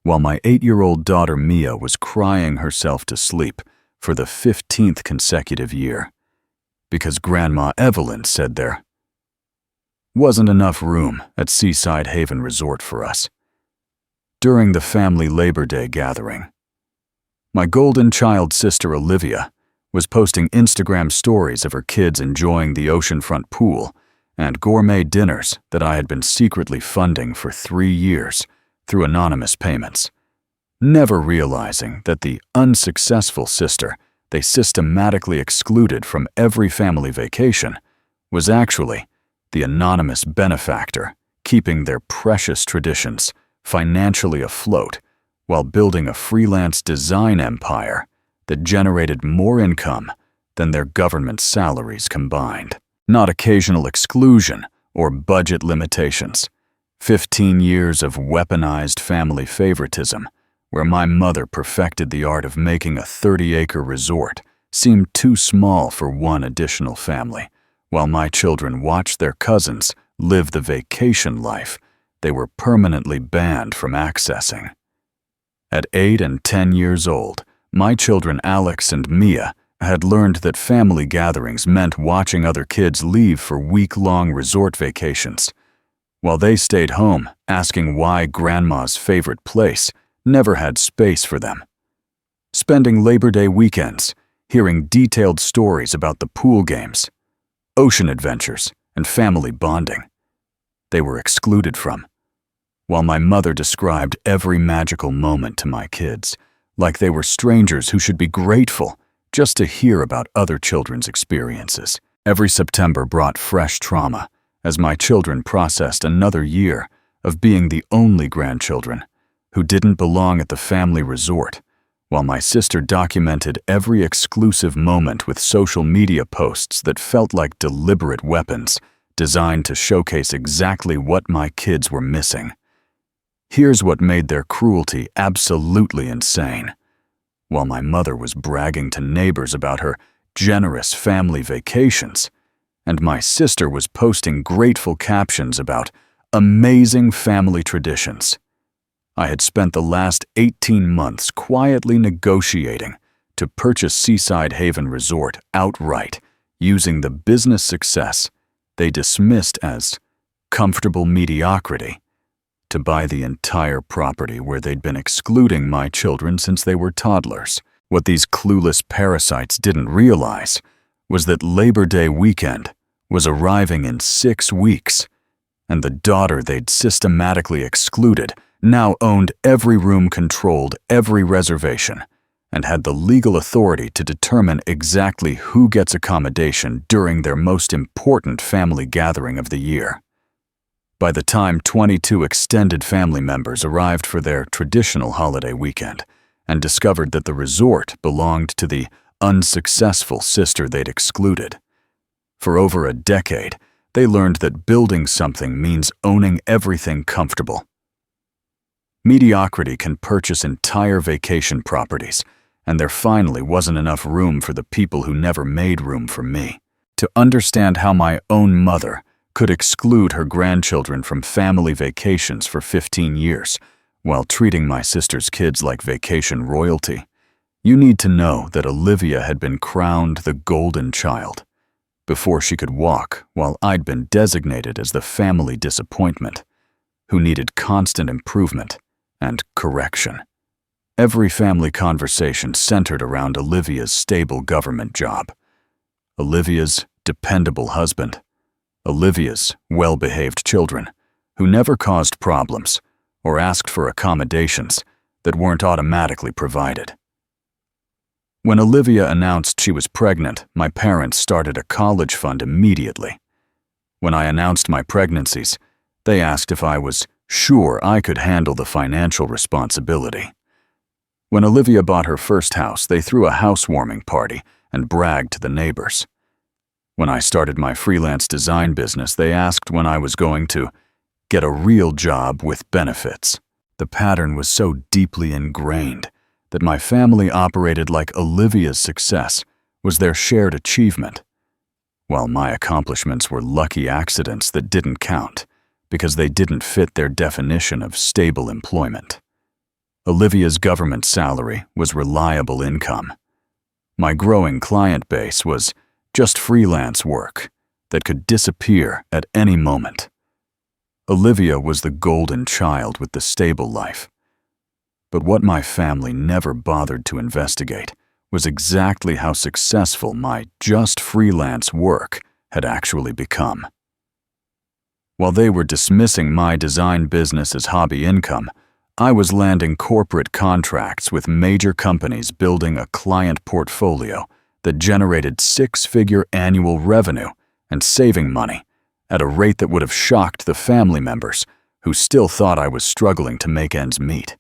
while my 8-year-old daughter Mia was crying herself to sleep for the 15th consecutive year because Grandma Evelyn said there wasn't enough room at Seaside Haven Resort for us. During the family Labor Day gathering, my golden child sister Olivia was posting Instagram stories of her kids enjoying the oceanfront pool and gourmet dinners that I had been secretly funding for 3 years through anonymous payments, never realizing that the unsuccessful sister they systematically excluded from every family vacation was actually the anonymous benefactor keeping their precious traditions financially afloat while building a freelance design empire that generated more income than their government salaries combined. Not occasional exclusion or budget limitations. 15 years of weaponized family favoritism, where my mother perfected the art of making a 30-acre resort seemed too small for one additional family, while my children watched their cousins live the vacation life they were permanently banned from accessing. At 8 and 10 years old, my children Alex and Mia had learned that family gatherings meant watching other kids leave for week-long resort vacations, while they stayed home asking why Grandma's favorite place never had space for them. Spending Labor Day weekends hearing detailed stories about the pool games, ocean adventures, and family bonding they were excluded from, while my mother described every magical moment to my kids like they were strangers who should be grateful just to hear about other children's experiences. Every September brought fresh trauma as my children processed another year of being the only grandchildren who didn't belong at the family resort, while my sister documented every exclusive moment with social media posts that felt like deliberate weapons designed to showcase exactly what my kids were missing. Here's what made their cruelty absolutely insane. While my mother was bragging to neighbors about her generous family vacations, and my sister was posting grateful captions about amazing family traditions, I had spent the last 18 months quietly negotiating to purchase Seaside Haven Resort outright using the business success they dismissed as comfortable mediocrity to buy the entire property where they'd been excluding my children since they were toddlers. What these clueless parasites didn't realize was that Labor Day weekend was arriving in 6 weeks, and the daughter they'd systematically excluded now owned every room, controlled every reservation, and had the legal authority to determine exactly who gets accommodation during their most important family gathering of the year. By the time 22 extended family members arrived for their traditional holiday weekend and discovered that the resort belonged to the unsuccessful sister they'd excluded, for over a decade, they learned that building something means owning everything comfortable. Mediocrity can purchase entire vacation properties, and there finally wasn't enough room for the people who never made room for me. To understand how my own mother could exclude her grandchildren from family vacations for 15 years while treating my sister's kids like vacation royalty, you need to know that Olivia had been crowned the golden child before she could walk, while I'd been designated as the family disappointment who needed constant improvement and correction. Every family conversation centered around Olivia's stable government job, Olivia's dependable husband, Olivia's well-behaved children who never caused problems or asked for accommodations that weren't automatically provided. When Olivia announced she was pregnant, my parents started a college fund immediately. When I announced my pregnancies, they asked if I was sure I could handle the financial responsibility. When Olivia bought her first house, they threw a housewarming party and bragged to the neighbors. When I started my freelance design business, they asked when I was going to get a real job with benefits. The pattern was so deeply ingrained that my family operated like Olivia's success was their shared achievement, while my accomplishments were lucky accidents that didn't count because they didn't fit their definition of stable employment. Olivia's government salary was reliable income. My growing client base was just freelance work that could disappear at any moment. Olivia was the golden child with the stable life. But what my family never bothered to investigate was exactly how successful my just freelance work had actually become. While they were dismissing my design business as hobby income, I was landing corporate contracts with major companies, building a client portfolio that generated six-figure annual revenue and saving money at a rate that would have shocked the family members who still thought I was struggling to make ends meet.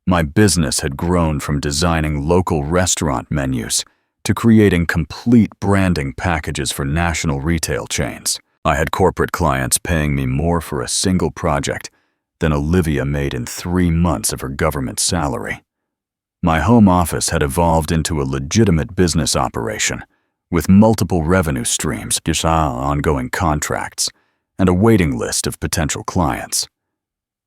My business had grown from designing local restaurant menus to creating complete branding packages for national retail chains. I had corporate clients paying me more for a single project than Olivia made in 3 months of her government salary. My home office had evolved into a legitimate business operation with multiple revenue streams, ongoing contracts, and a waiting list of potential clients.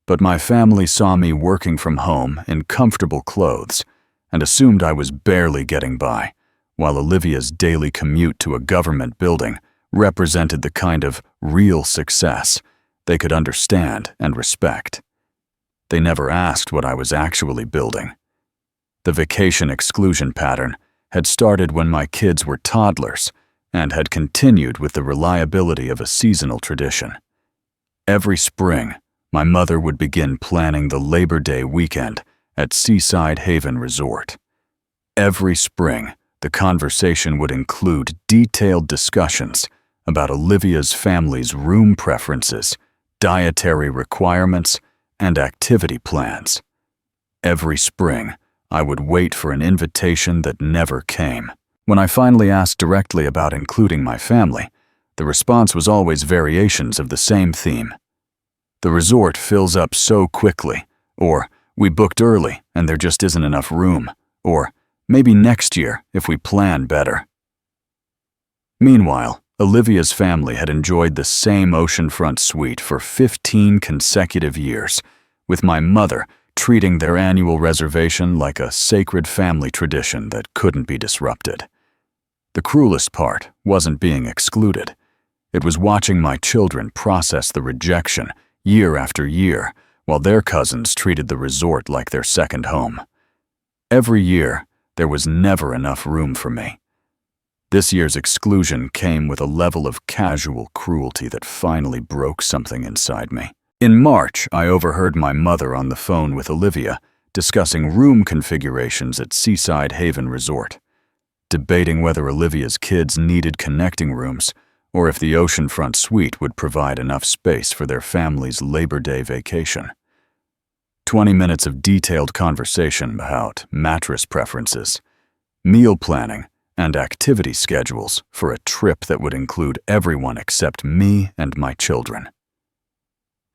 But my family saw me working from home in comfortable clothes and assumed I was barely getting by, while Olivia's daily commute to a government building represented the kind of real success they could understand and respect. They never asked what I was actually building. The vacation exclusion pattern had started when my kids were toddlers and had continued with the reliability of a seasonal tradition. Every spring, my mother would begin planning the Labor Day weekend at Seaside Haven Resort. Every spring, the conversation would include detailed discussions about Olivia's family's room preferences, dietary requirements, and activity plans. Every spring, I would wait for an invitation that never came. When I finally asked directly about including my family, the response was always variations of the same theme. The resort fills up so quickly, or we booked early and there just isn't enough room, or maybe next year if we plan better. Meanwhile, Olivia's family had enjoyed the same oceanfront suite for 15 consecutive years, with my mother treating their annual reservation like a sacred family tradition that couldn't be disrupted. The cruelest part wasn't being excluded. It was watching my children process the rejection year after year, while their cousins treated the resort like their second home. Every year, there was never enough room for me. This year's exclusion came with a level of casual cruelty that finally broke something inside me. In March, I overheard my mother on the phone with Olivia discussing room configurations at Seaside Haven Resort, debating whether Olivia's kids needed connecting rooms or if the oceanfront suite would provide enough space for their family's Labor Day vacation. 20 minutes of detailed conversation about mattress preferences, meal planning, and activity schedules for a trip that would include everyone except me and my children.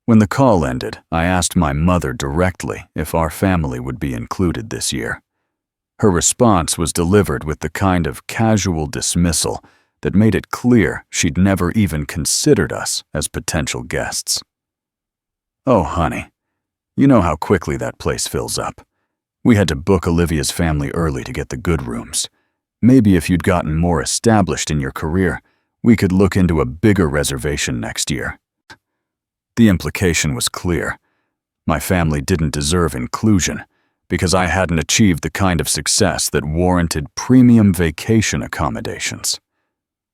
When the call ended, I asked my mother directly if our family would be included this year. Her response was delivered with the kind of casual dismissal that made it clear she'd never even considered us as potential guests. "Oh, honey, you know how quickly that place fills up. We had to book Olivia's family early to get the good rooms. Maybe if you'd gotten more established in your career, we could look into a bigger reservation next year." The implication was clear. My family didn't deserve inclusion because I hadn't achieved the kind of success that warranted premium vacation accommodations.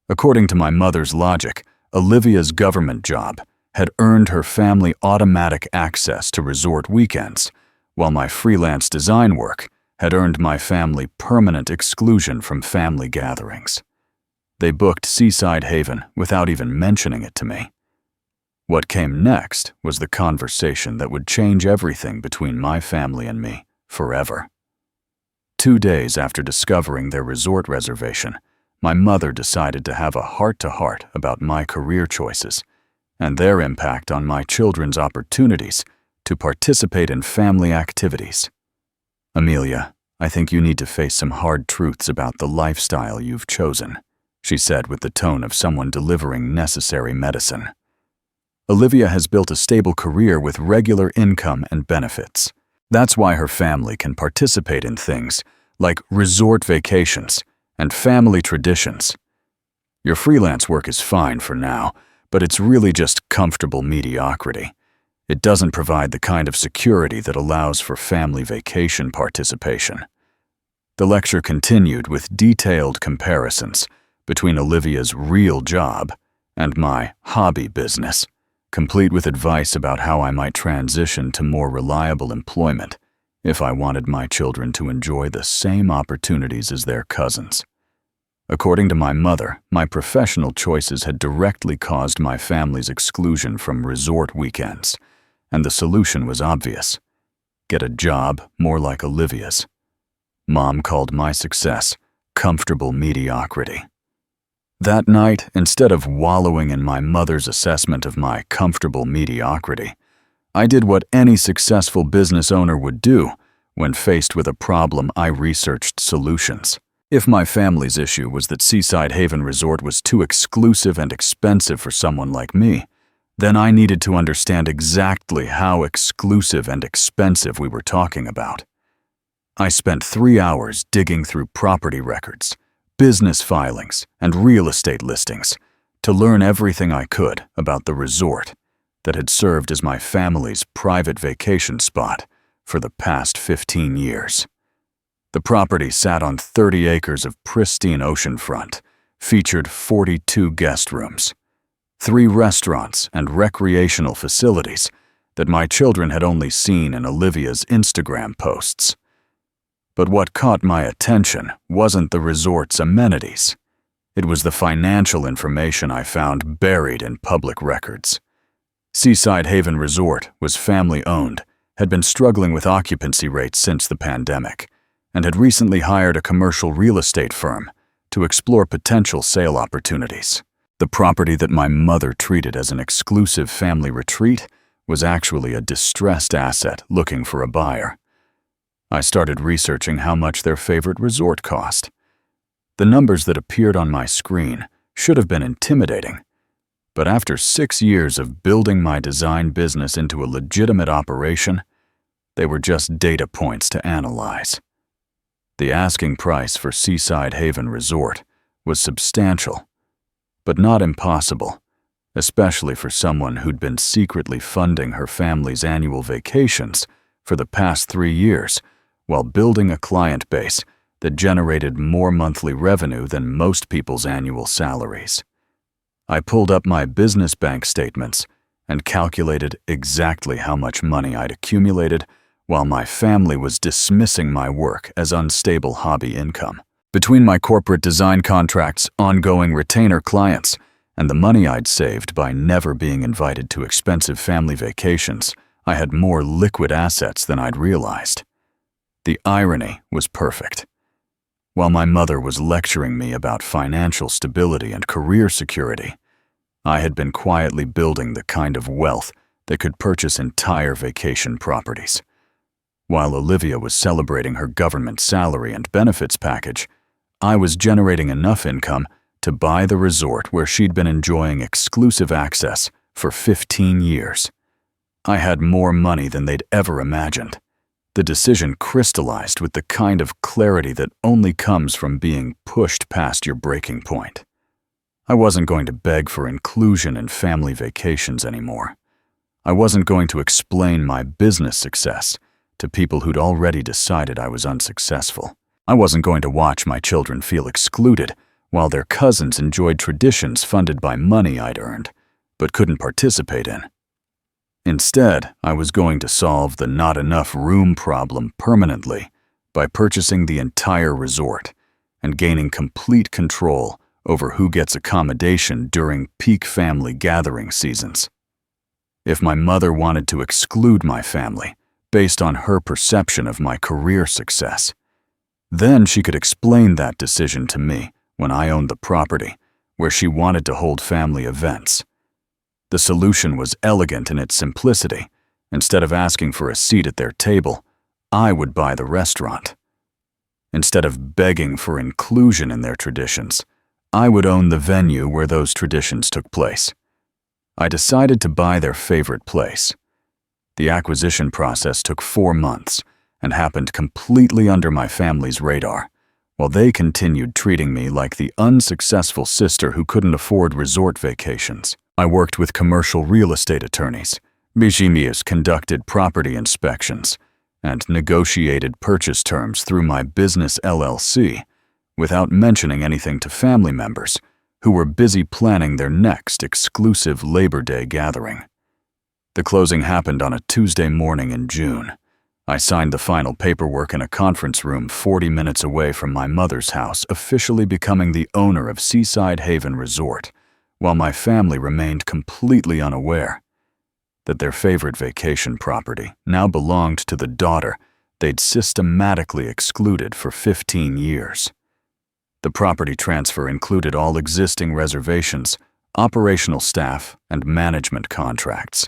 According to my mother's logic, Olivia's government job had earned her family automatic access to resort weekends, while my freelance design work had earned my family permanent exclusion from family gatherings. They booked Seaside Haven without even mentioning it to me. What came next was the conversation that would change everything between my family and me forever. 2 days after discovering their resort reservation, my mother decided to have a heart-to-heart about my career choices and their impact on my children's opportunities to participate in family activities. "Amelia, I think you need to face some hard truths about the lifestyle you've chosen," she said with the tone of someone delivering necessary medicine. "Olivia has built a stable career with regular income and benefits. That's why her family can participate in things like resort vacations and family traditions. Your freelance work is fine for now, but it's really just comfortable mediocrity. It doesn't provide the kind of security that allows for family vacation participation. The lecture continued with detailed comparisons between Olivia's real job and my hobby business, complete with advice about how I might transition to more reliable employment if I wanted my children to enjoy the same opportunities as their cousins. According to my mother, my professional choices had directly caused my family's exclusion from resort weekends, and the solution was obvious: get a job more like Olivia's. Mom called my success comfortable mediocrity. That night, instead of wallowing in my mother's assessment of my comfortable mediocrity, I did what any successful business owner would do when faced with a problem. I researched solutions. If my family's issue was that Seaside Haven Resort was too exclusive and expensive for someone like me, then I needed to understand exactly how exclusive and expensive we were talking about. I spent 3 hours digging through property records, business filings, and real estate listings to learn everything I could about the resort that had served as my family's private vacation spot for the past 15 years. The property sat on 30 acres of pristine oceanfront, featured 42 guest rooms, 3 restaurants and recreational facilities that my children had only seen in Olivia's Instagram posts. But what caught my attention wasn't the resort's amenities. It was the financial information I found buried in public records. Seaside Haven Resort was family-owned, had been struggling with occupancy rates since the pandemic, and had recently hired a commercial real estate firm to explore potential sale opportunities. The property that my mother treated as an exclusive family retreat was actually a distressed asset looking for a buyer. I started researching how much their favorite resort cost. The numbers that appeared on my screen should have been intimidating, but after 6 years of building my design business into a legitimate operation, they were just data points to analyze. The asking price for Seaside Haven Resort was substantial, but not impossible, especially for someone who'd been secretly funding her family's annual vacations for the past 3 years while building a client base that generated more monthly revenue than most people's annual salaries. I pulled up my business bank statements and calculated exactly how much money I'd accumulated while my family was dismissing my work as unstable hobby income. Between my corporate design contracts, ongoing retainer clients, and the money I'd saved by never being invited to expensive family vacations, I had more liquid assets than I'd realized. The irony was perfect. While my mother was lecturing me about financial stability and career security, I had been quietly building the kind of wealth that could purchase entire vacation properties. While Olivia was celebrating her government salary and benefits package, I was generating enough income to buy the resort where she'd been enjoying exclusive access for 15 years. I had more money than they'd ever imagined. The decision crystallized with the kind of clarity that only comes from being pushed past your breaking point. I wasn't going to beg for inclusion in family vacations anymore. I wasn't going to explain my business success to people who'd already decided I was unsuccessful. I wasn't going to watch my children feel excluded while their cousins enjoyed traditions funded by money I'd earned, but couldn't participate in. Instead, I was going to solve the not enough room problem permanently by purchasing the entire resort and gaining complete control over who gets accommodation during peak family gathering seasons. If my mother wanted to exclude my family based on her perception of my career success, then she could explain that decision to me when I owned the property where she wanted to hold family events. The solution was elegant in its simplicity. Instead of asking for a seat at their table, I would buy the restaurant. Instead of begging for inclusion in their traditions, I would own the venue where those traditions took place. I decided to buy their favorite place. The acquisition process took 4 months and happened completely under my family's radar, while they continued treating me like the unsuccessful sister who couldn't afford resort vacations. I worked with commercial real estate attorneys. Bijimius conducted property inspections and negotiated purchase terms through my business LLC without mentioning anything to family members who were busy planning their next exclusive Labor Day gathering. The closing happened on a Tuesday morning in June. I signed the final paperwork in a conference room 40 minutes away from my mother's house, officially becoming the owner of Seaside Haven Resort, while my family remained completely unaware that their favorite vacation property now belonged to the daughter they'd systematically excluded for 15 years. The property transfer included all existing reservations, operational staff, and management contracts.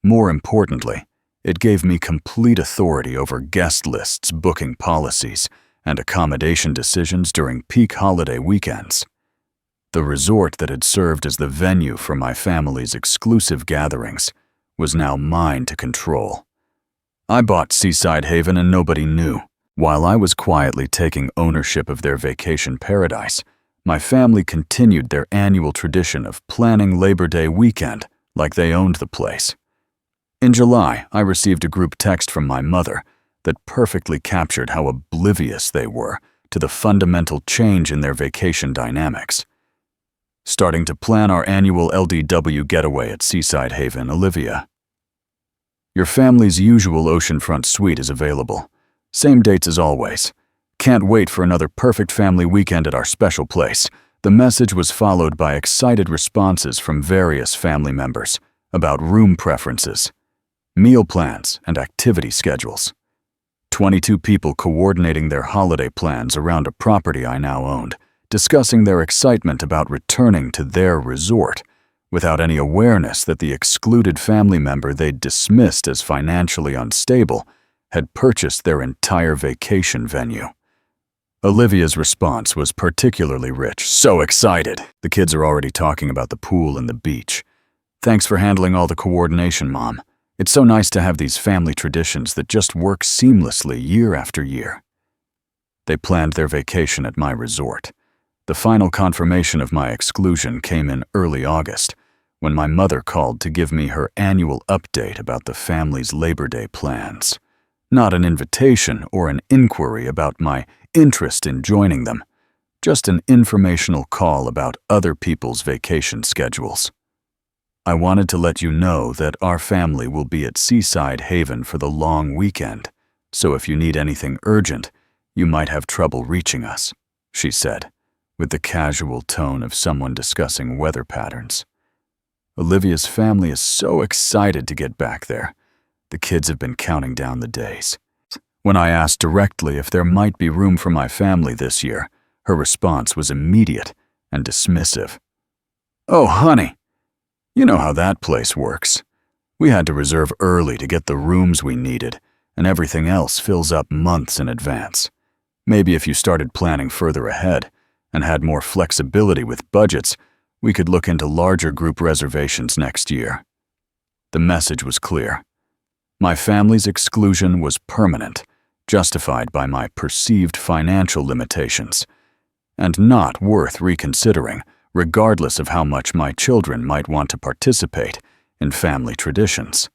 More importantly, it gave me complete authority over guest lists, booking policies, and accommodation decisions during peak holiday weekends. The resort that had served as the venue for my family's exclusive gatherings was now mine to control. I bought Seaside Haven and nobody knew. While I was quietly taking ownership of their vacation paradise, my family continued their annual tradition of planning Labor Day weekend like they owned the place. In July, I received a group text from my mother that perfectly captured how oblivious they were to the fundamental change in their vacation dynamics. Starting to plan our annual LDW getaway at Seaside Haven, Olivia. Your family's usual oceanfront suite is available. Same dates as always. Can't wait for another perfect family weekend at our special place. The message was followed by excited responses from various family members about room preferences, meal plans, and activity schedules. 22 people coordinating their holiday plans around a property I now owned, discussing their excitement about returning to their resort, without any awareness that the excluded family member they'd dismissed as financially unstable had purchased their entire vacation venue. Olivia's response was particularly rich. So excited! The kids are already talking about the pool and the beach. Thanks for handling all the coordination, Mom. It's so nice to have these family traditions that just work seamlessly year after year. They planned their vacation at my resort. The final confirmation of my exclusion came in early August, when my mother called to give me her annual update about the family's Labor Day plans. Not an invitation or an inquiry about my interest in joining them, just an informational call about other people's vacation schedules. I wanted to let you know that our family will be at Seaside Haven for the long weekend, so if you need anything urgent, you might have trouble reaching us, she said, with the casual tone of someone discussing weather patterns. Olivia's family is so excited to get back there. The kids have been counting down the days. When I asked directly if there might be room for my family this year, her response was immediate and dismissive. "Oh, honey, you know how that place works. We had to reserve early to get the rooms we needed, and everything else fills up months in advance. Maybe if you started planning further ahead and had more flexibility with budgets, we could look into larger group reservations next year." The message was clear. My family's exclusion was permanent, justified by my perceived financial limitations, and not worth reconsidering, regardless of how much my children might want to participate in family traditions.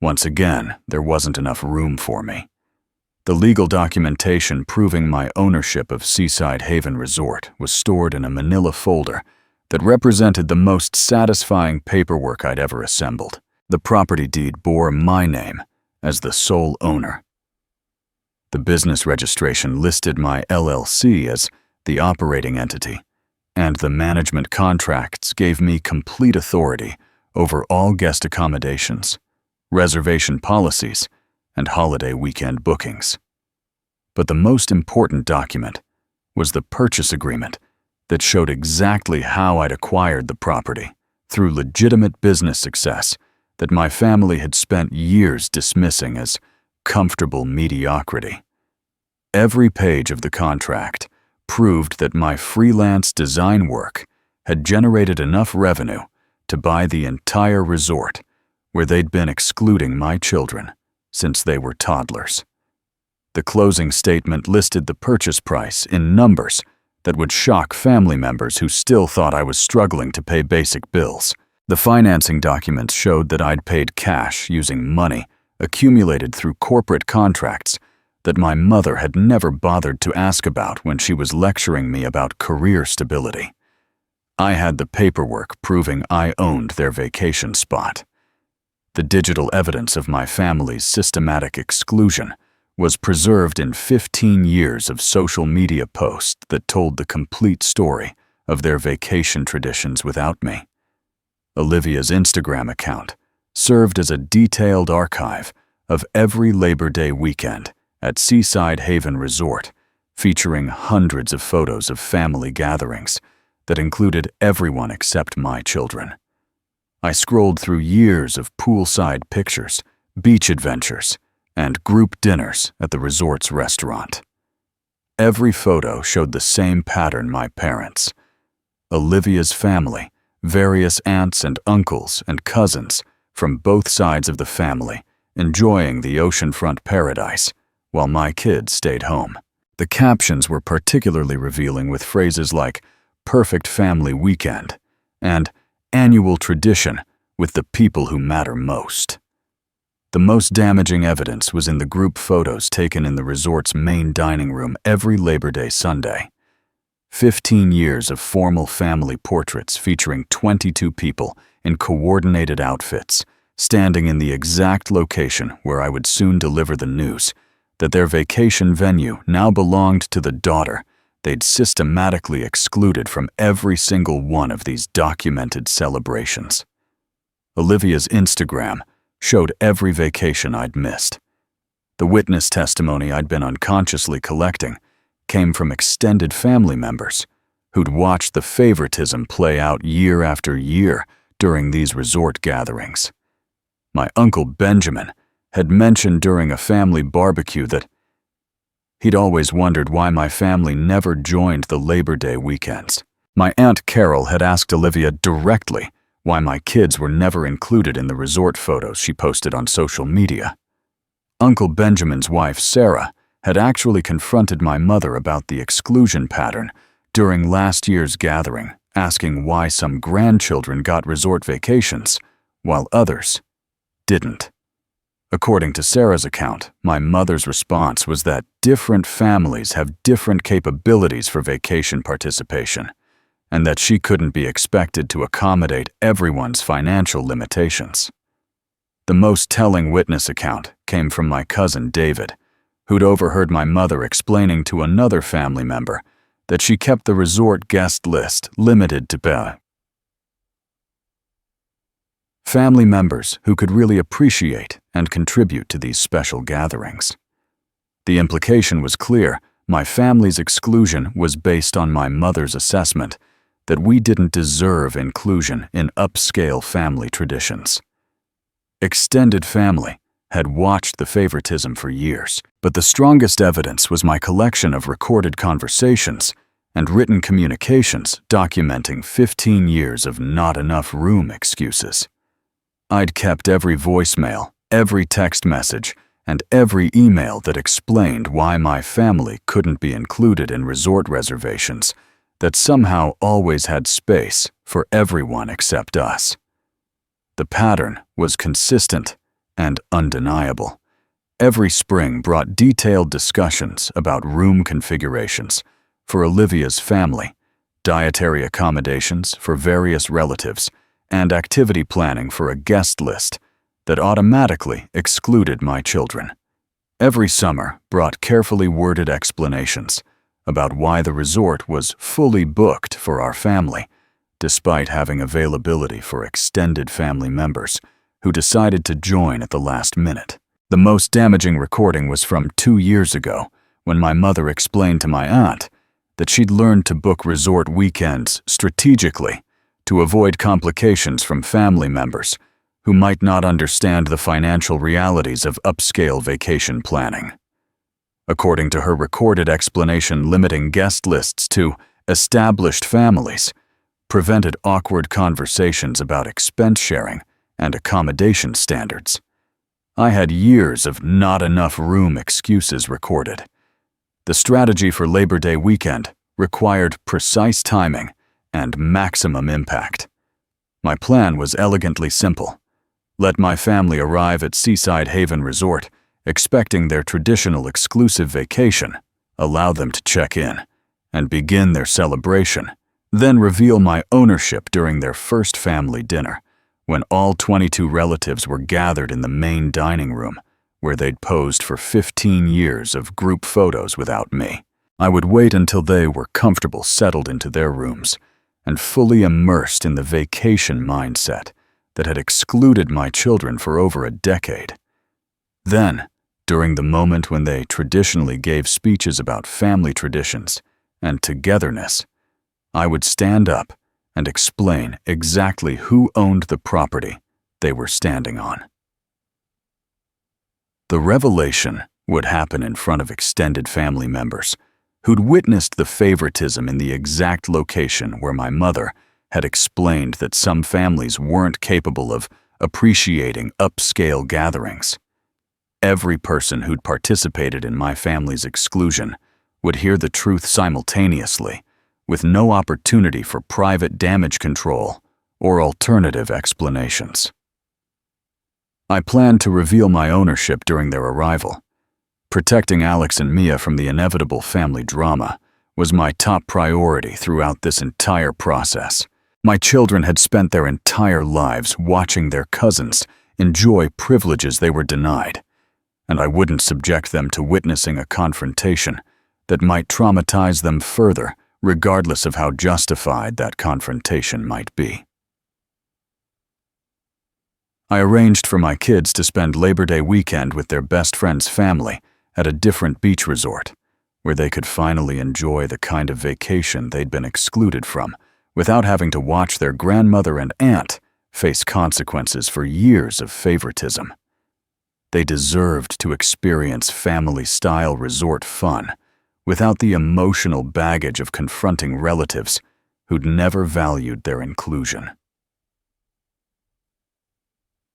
Once again, there wasn't enough room for me. The legal documentation proving my ownership of Seaside Haven Resort was stored in a manila folder that represented the most satisfying paperwork I'd ever assembled. The property deed bore my name as the sole owner. The business registration listed my LLC as the operating entity, and the management contracts gave me complete authority over all guest accommodations, reservation policies, and holiday weekend bookings. But the most important document was the purchase agreement that showed exactly how I'd acquired the property through legitimate business success that my family had spent years dismissing as comfortable mediocrity. Every page of the contract proved that my freelance design work had generated enough revenue to buy the entire resort where they'd been excluding my children since they were toddlers. The closing statement listed the purchase price in numbers that would shock family members who still thought I was struggling to pay basic bills. The financing documents showed that I'd paid cash using money accumulated through corporate contracts that my mother had never bothered to ask about when she was lecturing me about career stability. I had the paperwork proving I owned their vacation spot. The digital evidence of my family's systematic exclusion was preserved in 15 years of social media posts that told the complete story of their vacation traditions without me. Olivia's Instagram account served as a detailed archive of every Labor Day weekend at Seaside Haven Resort, featuring hundreds of photos of family gatherings that included everyone except my children. I scrolled through years of poolside pictures, beach adventures, and group dinners at the resort's restaurant. Every photo showed the same pattern my parents, Olivia's family, various aunts and uncles and cousins from both sides of the family, enjoying the oceanfront paradise, while my kids stayed home. The captions were particularly revealing, with phrases like "perfect family weekend" and "annual tradition with the people who matter most." The most damaging evidence was in the group photos taken in the resort's main dining room every Labor Day Sunday. 15 years of formal family portraits featuring 22 people in coordinated outfits, standing in the exact location where I would soon deliver the news that their vacation venue now belonged to the daughter they'd systematically excluded from every single one of these documented celebrations. Olivia's Instagram showed every vacation I'd missed. The witness testimony I'd been unconsciously collecting came from extended family members who'd watched the favoritism play out year after year during these resort gatherings. My Uncle Benjamin had mentioned during a family barbecue that he'd always wondered why my family never joined the Labor Day weekends. My Aunt Carol had asked Olivia directly why my kids were never included in the resort photos she posted on social media. Uncle Benjamin's wife, Sarah, had actually confronted my mother about the exclusion pattern during last year's gathering, asking why some grandchildren got resort vacations while others didn't. According to Sarah's account, my mother's response was that different families have different capabilities for vacation participation, and that she couldn't be expected to accommodate everyone's financial limitations. The most telling witness account came from my cousin David, who'd overheard my mother explaining to another family member that she kept the resort guest list limited to family members who could really appreciate and contribute to these special gatherings. The implication was clear: my family's exclusion was based on my mother's assessment that we didn't deserve inclusion in upscale family traditions. Extended family had watched the favoritism for years, but the strongest evidence was my collection of recorded conversations and written communications documenting 15 years of not enough room excuses. I'd kept every voicemail, every text message, and every email that explained why my family couldn't be included in resort reservations that somehow always had space for everyone except us. The pattern was consistent and undeniable. Every spring brought detailed discussions about room configurations for Olivia's family, dietary accommodations for various relatives, and activity planning for a guest list that automatically excluded my children. Every summer brought carefully worded explanations about why the resort was fully booked for our family, despite having availability for extended family members who decided to join at the last minute. The most damaging recording was from 2 years ago, when my mother explained to my aunt that she'd learned to book resort weekends strategically to avoid complications from family members who might not understand the financial realities of upscale vacation planning. According to her recorded explanation, limiting guest lists to established families prevented awkward conversations about expense sharing and accommodation standards. I had years of not enough room excuses recorded. The strategy for Labor Day weekend required precise timing and maximum impact. My plan was elegantly simple. Let my family arrive at Seaside Haven Resort, expecting their traditional exclusive vacation, allow them to check in, and begin their celebration, then reveal my ownership during their first family dinner, when all 22 relatives were gathered in the main dining room, where they'd posed for 15 years of group photos without me. I would wait until they were comfortable settled into their rooms and fully immersed in the vacation mindset that had excluded my children for over a decade. Then, during the moment when they traditionally gave speeches about family traditions and togetherness, I would stand up and explain exactly who owned the property they were standing on. The revelation would happen in front of extended family members who'd witnessed the favoritism in the exact location where my mother had explained that some families weren't capable of appreciating upscale gatherings. Every person who'd participated in my family's exclusion would hear the truth simultaneously, with no opportunity for private damage control or alternative explanations. I planned to reveal my ownership during their arrival. Protecting Alex and Mia from the inevitable family drama was my top priority throughout this entire process. My children had spent their entire lives watching their cousins enjoy privileges they were denied, and I wouldn't subject them to witnessing a confrontation that might traumatize them further, regardless of how justified that confrontation might be. I arranged for my kids to spend Labor Day weekend with their best friend's family at a different beach resort, where they could finally enjoy the kind of vacation they'd been excluded from, without having to watch their grandmother and aunt face consequences for years of favoritism. They deserved to experience family-style resort fun, without the emotional baggage of confronting relatives who'd never valued their inclusion.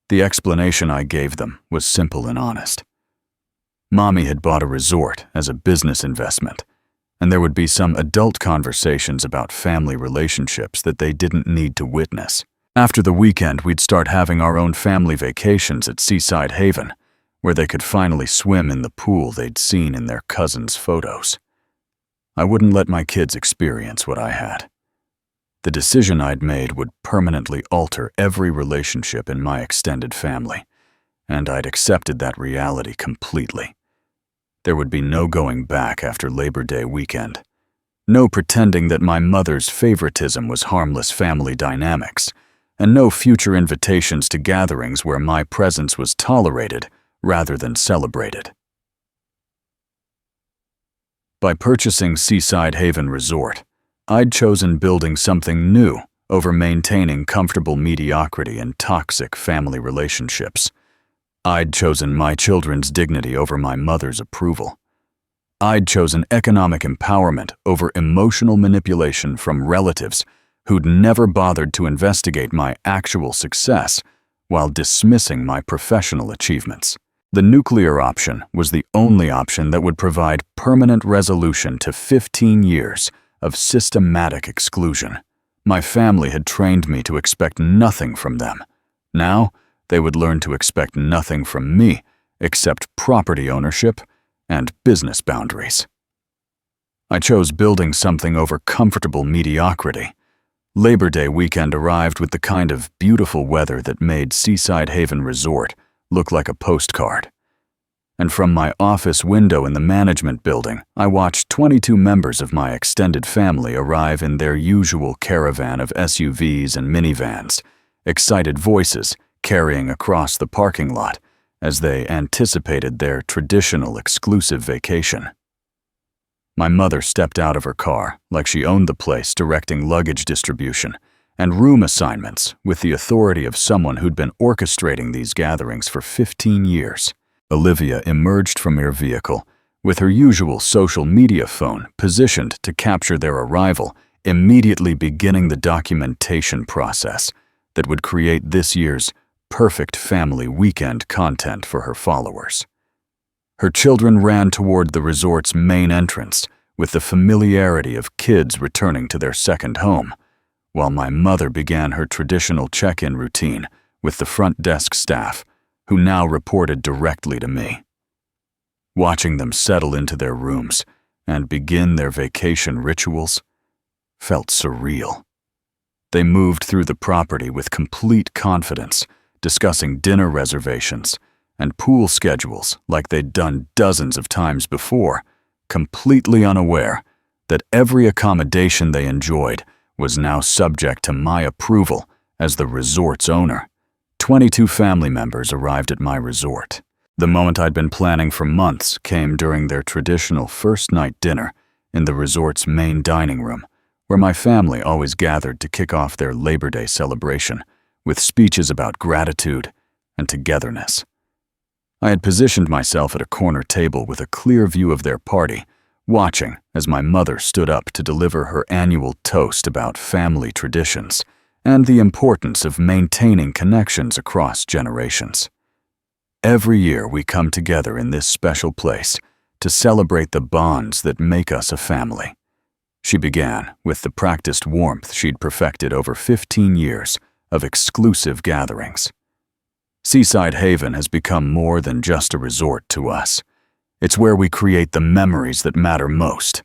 The explanation I gave them was simple and honest. Mommy had bought a resort as a business investment, and there would be some adult conversations about family relationships that they didn't need to witness. After the weekend, we'd start having our own family vacations at Seaside Haven, where they could finally swim in the pool they'd seen in their cousins' photos. I wouldn't let my kids experience what I had. The decision I'd made would permanently alter every relationship in my extended family, and I'd accepted that reality completely. There would be no going back after Labor Day weekend. No pretending that my mother's favoritism was harmless family dynamics, and no future invitations to gatherings where my presence was tolerated rather than celebrated. By purchasing Seaside Haven Resort, I'd chosen building something new over maintaining comfortable mediocrity and toxic family relationships. I'd chosen my children's dignity over my mother's approval. I'd chosen economic empowerment over emotional manipulation from relatives who'd never bothered to investigate my actual success while dismissing my professional achievements. The nuclear option was the only option that would provide permanent resolution to 15 years of systematic exclusion. My family had trained me to expect nothing from them. Now, they would learn to expect nothing from me except property ownership and business boundaries. I chose building something over comfortable mediocrity. Labor Day weekend arrived with the kind of beautiful weather that made Seaside Haven Resort look like a postcard. And from my office window in the management building, I watched 22 members of my extended family arrive in their usual caravan of SUVs and minivans, excited voices carrying across the parking lot as they anticipated their traditional exclusive vacation. My mother stepped out of her car like she owned the place, directing luggage distribution and room assignments with the authority of someone who'd been orchestrating these gatherings for 15 years. Olivia emerged from her vehicle with her usual social media phone positioned to capture their arrival, immediately beginning the documentation process that would create this year's perfect family weekend content for her followers. Her children ran toward the resort's main entrance with the familiarity of kids returning to their second home, while my mother began her traditional check-in routine with the front desk staff, who now reported directly to me. Watching them settle into their rooms and begin their vacation rituals felt surreal. They moved through the property with complete confidence, discussing dinner reservations and pool schedules like they'd done dozens of times before, completely unaware that every accommodation they enjoyed was now subject to my approval as the resort's owner. 22 family members arrived at my resort. The moment I'd been planning for months came during their traditional first-night dinner in the resort's main dining room, where my family always gathered to kick off their Labor Day celebration with speeches about gratitude and togetherness. I had positioned myself at a corner table with a clear view of their party, watching as my mother stood up to deliver her annual toast about family traditions and the importance of maintaining connections across generations. Every year we come together in this special place to celebrate the bonds that make us a family. She began with the practiced warmth she'd perfected over 15 years of exclusive gatherings. Seaside Haven has become more than just a resort to us. It's where we create the memories that matter most.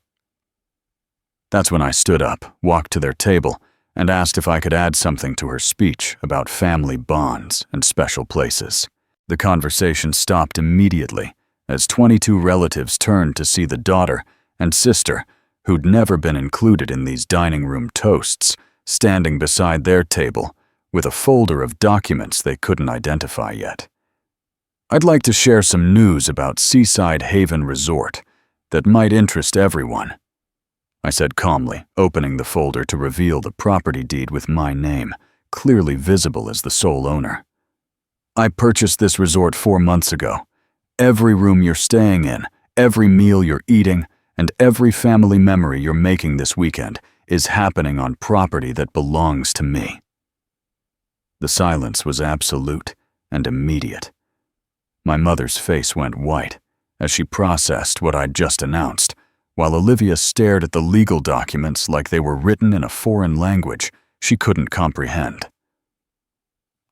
That's when I stood up, walked to their table, and asked if I could add something to her speech about family bonds and special places. The conversation stopped immediately as 22 relatives turned to see the daughter and sister, who'd never been included in these dining room toasts, standing beside their table with a folder of documents they couldn't identify yet. I'd like to share some news about Seaside Haven Resort that might interest everyone, I said calmly, opening the folder to reveal the property deed with my name, clearly visible as the sole owner. I purchased this resort 4 months ago. Every room you're staying in, every meal you're eating, and every family memory you're making this weekend is happening on property that belongs to me. The silence was absolute and immediate. My mother's face went white as she processed what I'd just announced, while Olivia stared at the legal documents like they were written in a foreign language she couldn't comprehend.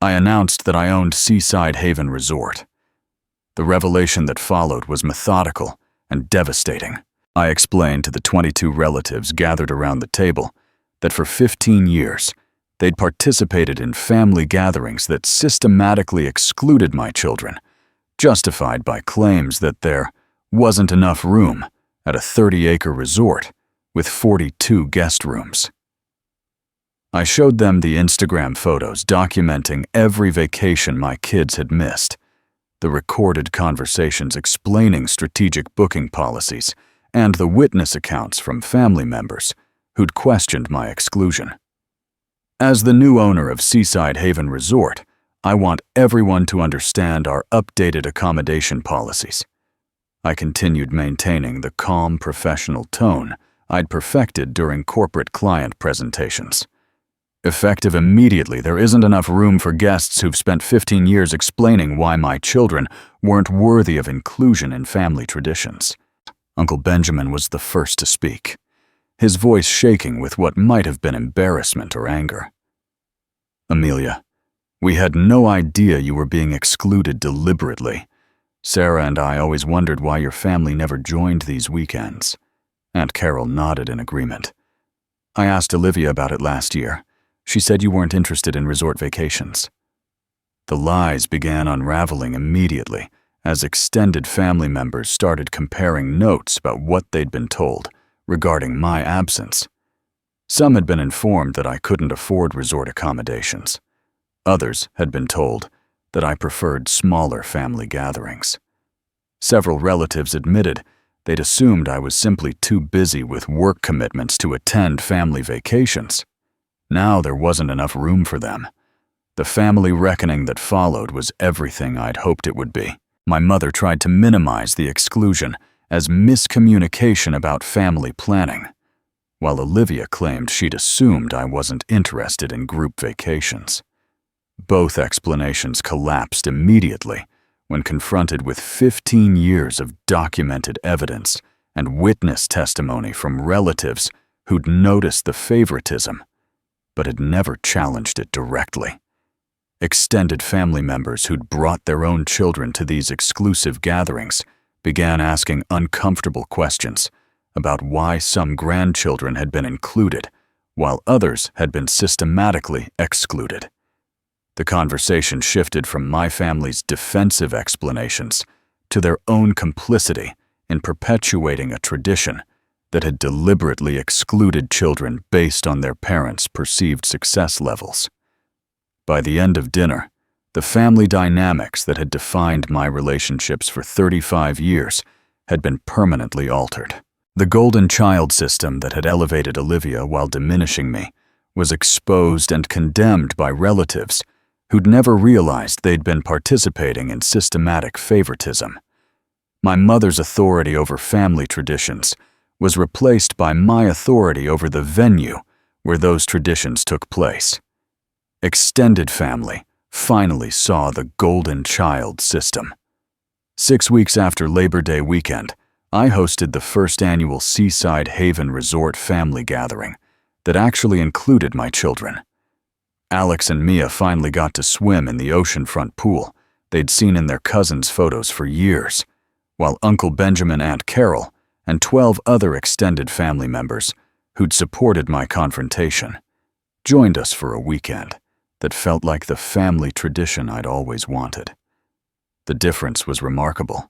I announced that I owned Seaside Haven Resort. The revelation that followed was methodical and devastating. I explained to the 22 relatives gathered around the table that for 15 years, they'd participated in family gatherings that systematically excluded my children, justified by claims that there wasn't enough room at a 30-acre resort with 42 guest rooms. I showed them the Instagram photos documenting every vacation my kids had missed, the recorded conversations explaining strategic booking policies, and the witness accounts from family members who'd questioned my exclusion. As the new owner of Seaside Haven Resort, I want everyone to understand our updated accommodation policies. I continued maintaining the calm, professional tone I'd perfected during corporate client presentations. Effective immediately, there isn't enough room for guests who've spent 15 years explaining why my children weren't worthy of inclusion in family traditions. Uncle Benjamin was the first to speak, his voice shaking with what might have been embarrassment or anger. Amelia, we had no idea you were being excluded deliberately. Sarah and I always wondered why your family never joined these weekends. Aunt Carol nodded in agreement. I asked Olivia about it last year. She said you weren't interested in resort vacations. The lies began unraveling immediately as extended family members started comparing notes about what they'd been told regarding my absence. Some had been informed that I couldn't afford resort accommodations. Others had been told that I preferred smaller family gatherings. Several relatives admitted they'd assumed I was simply too busy with work commitments to attend family vacations. Now there wasn't enough room for them. The family reckoning that followed was everything I'd hoped it would be. My mother tried to minimize the exclusion as miscommunication about family planning, while Olivia claimed she'd assumed I wasn't interested in group vacations. Both explanations collapsed immediately when confronted with 15 years of documented evidence and witness testimony from relatives who'd noticed the favoritism, but had never challenged it directly. Extended family members who'd brought their own children to these exclusive gatherings began asking uncomfortable questions about why some grandchildren had been included while others had been systematically excluded. The conversation shifted from my family's defensive explanations to their own complicity in perpetuating a tradition that had deliberately excluded children based on their parents' perceived success levels. By the end of dinner, the family dynamics that had defined my relationships for 35 years had been permanently altered. The golden child system that had elevated Olivia while diminishing me was exposed and condemned by relatives who'd never realized they'd been participating in systematic favoritism. My mother's authority over family traditions was replaced by my authority over the venue where those traditions took place. Extended family finally saw the golden child system. 6 weeks after Labor Day weekend, I hosted the first annual Seaside Haven Resort family gathering that actually included my children. Alex and Mia finally got to swim in the oceanfront pool they'd seen in their cousins' photos for years, while Uncle Benjamin, Aunt Carol, and 12 other extended family members who'd supported my confrontation joined us for a weekend that felt like the family tradition I'd always wanted. The difference was remarkable.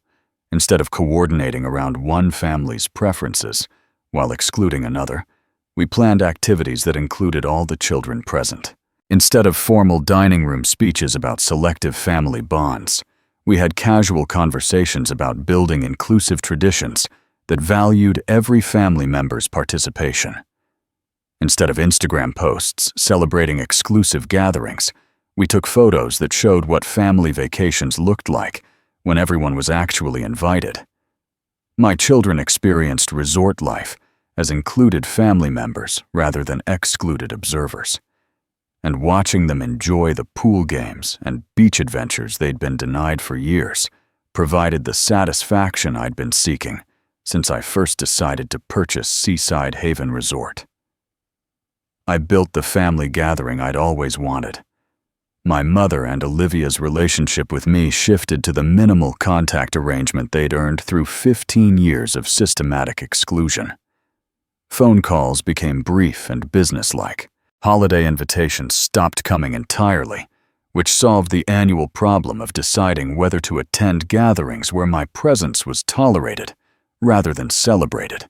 Instead of coordinating around one family's preferences while excluding another, we planned activities that included all the children present. Instead of formal dining room speeches about selective family bonds, we had casual conversations about building inclusive traditions that valued every family member's participation. Instead of Instagram posts celebrating exclusive gatherings, we took photos that showed what family vacations looked like when everyone was actually invited. My children experienced resort life as included family members rather than excluded observers. And watching them enjoy the pool games and beach adventures they'd been denied for years provided the satisfaction I'd been seeking since I first decided to purchase Seaside Haven Resort. I built the family gathering I'd always wanted. My mother and Olivia's relationship with me shifted to the minimal contact arrangement they'd earned through 15 years of systematic exclusion. Phone calls became brief and businesslike. Holiday invitations stopped coming entirely, which solved the annual problem of deciding whether to attend gatherings where my presence was tolerated rather than celebrated.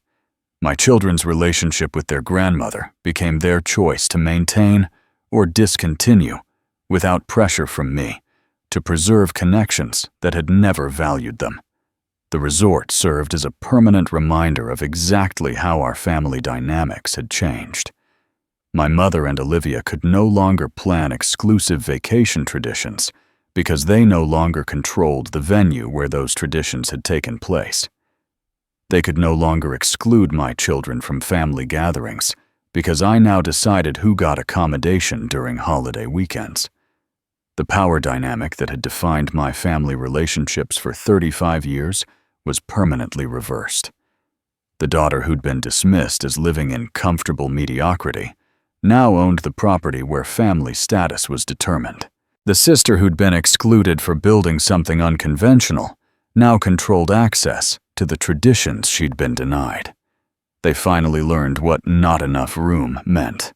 My children's relationship with their grandmother became their choice to maintain or discontinue without pressure from me to preserve connections that had never valued them. The resort served as a permanent reminder of exactly how our family dynamics had changed. My mother and Olivia could no longer plan exclusive vacation traditions because they no longer controlled the venue where those traditions had taken place. They could no longer exclude my children from family gatherings because I now decided who got accommodation during holiday weekends. The power dynamic that had defined my family relationships for 35 years was permanently reversed. The daughter who'd been dismissed as living in comfortable mediocrity now owned the property where family status was determined. The sister who'd been excluded for building something unconventional now controlled access to the traditions she'd been denied. They finally learned what not enough room meant.